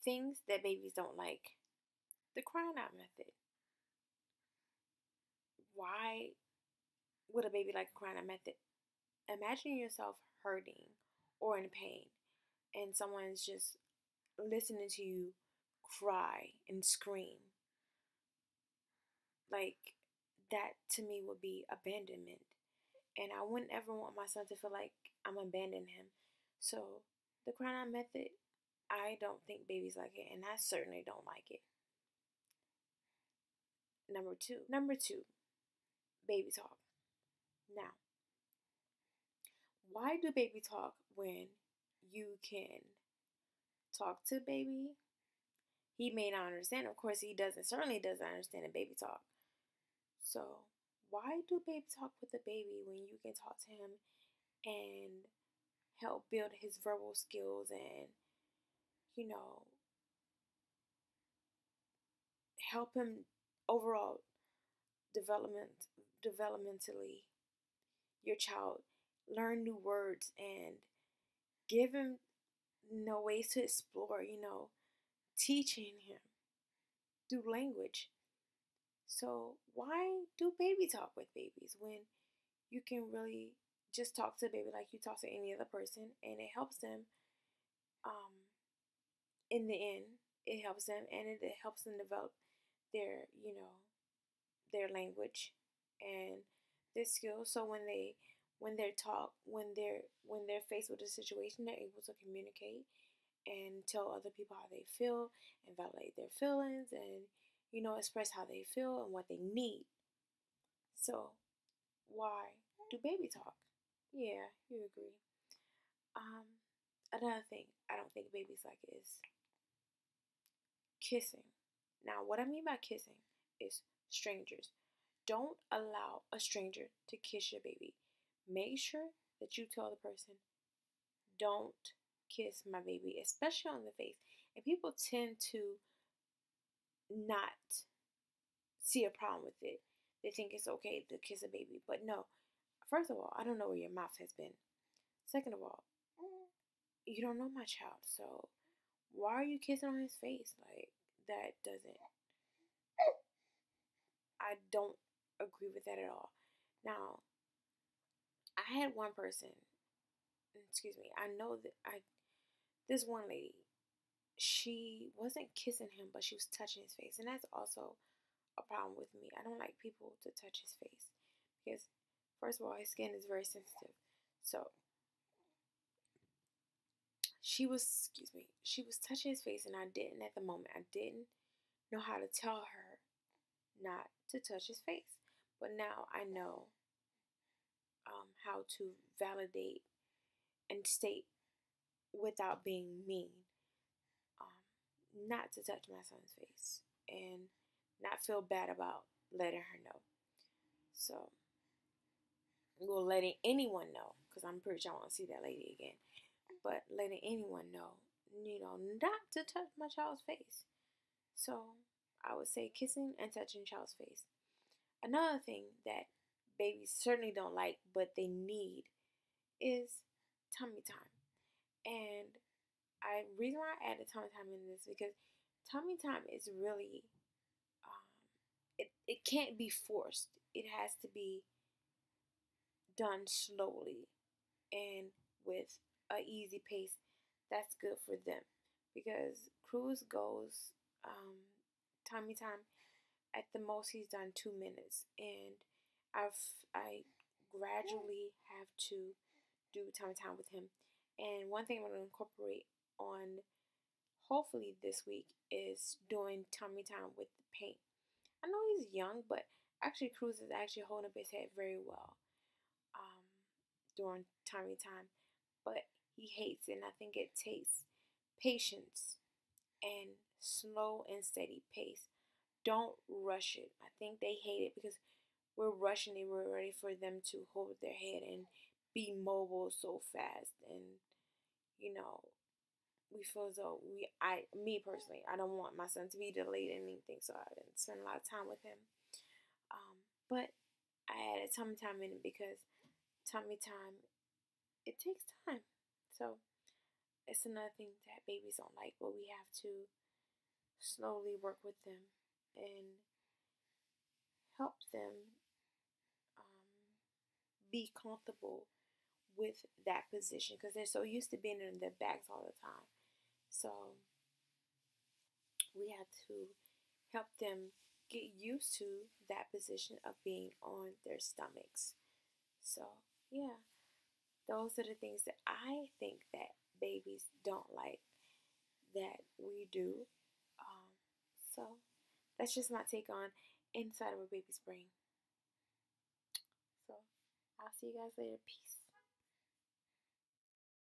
Things that babies don't like. The crying out method. Why would a baby like a crying out method? Imagine yourself hurting or in pain, and someone's just listening to you cry and scream. Like, that to me would be abandonment. And I wouldn't ever want my son to feel like I'm abandoning him. So, the crying out method, I don't think babies like it, and I certainly don't like it. Number two, baby talk. Now, why do baby talk when you can talk to baby? He may not understand. Of course, he doesn't. Certainly doesn't understand a baby talk. So, why do baby talk with the baby when you can talk to him and help build his verbal skills and, you know, help him overall developmentally, your child learn new words and give him ways to explore, teaching him through language. So why do baby talk with babies when you can really just talk to a baby like you talk to any other person, and it helps them in the end. It helps them, and it helps them develop their their language and their skills. So when they're faced with a situation, they're able to communicate and tell other people how they feel and validate their feelings and express how they feel and what they need. So why do baby talk? Yeah, you agree. Another thing I don't think babies like is kissing. Now, what I mean by kissing is strangers. Don't allow a stranger to kiss your baby. Make sure that you tell the person, don't kiss my baby, especially on the face. And people tend to not see a problem with it. They think it's okay to kiss a baby. But no, first of all, I don't know where your mouth has been. Second of all, you don't know my child. So why are you kissing on his face? Like, that doesn't, I don't agree with that at all. Now, I had one person, excuse me, I know that this one lady, she wasn't kissing him, but she was touching his face. And that's also a problem with me. I don't like people to touch his face because, first of all, his skin is very sensitive. So she was touching his face, and I didn't at the moment. I didn't know how to tell her not to touch his face. But now I know how to validate and state without being mean, not to touch my son's face and not feel bad about letting her know. So, well, letting anyone know, because I'm pretty sure I won't see that lady again, but letting anyone know, not to touch my child's face. So, I would say kissing and touching child's face. Another thing that babies certainly don't like, but they need, is tummy time. And reason why I added tummy time in this because tummy time is really it can't be forced. It has to be done slowly and with a easy pace. That's good for them because Cruz goes tummy time at the most he's done 2 minutes, and I gradually have to do tummy time with him. And one thing I'm going to incorporate on hopefully this week is doing tummy time with the paint. I know he's young, but actually Cruz is actually holding up his head very well during tummy time. But he hates it, and I think it takes patience and slow and steady pace. Don't rush it. I think they hate it because we're rushing it. We're ready for them to hold their head and be mobile so fast, and we feel as though me personally, I don't want my son to be delayed in anything, so I didn't spend a lot of time with him. But I added tummy time in it because tummy time, it takes time. So it's another thing that babies don't like, but we have to slowly work with them and help them be comfortable with that position because they're so used to being in their backs all the time. So we have to help them get used to that position of being on their stomachs. So, yeah, those are the things that I think that babies don't like that we do. Um, so, that's just my take on inside of a baby's brain. So, I'll see you guys later. Peace.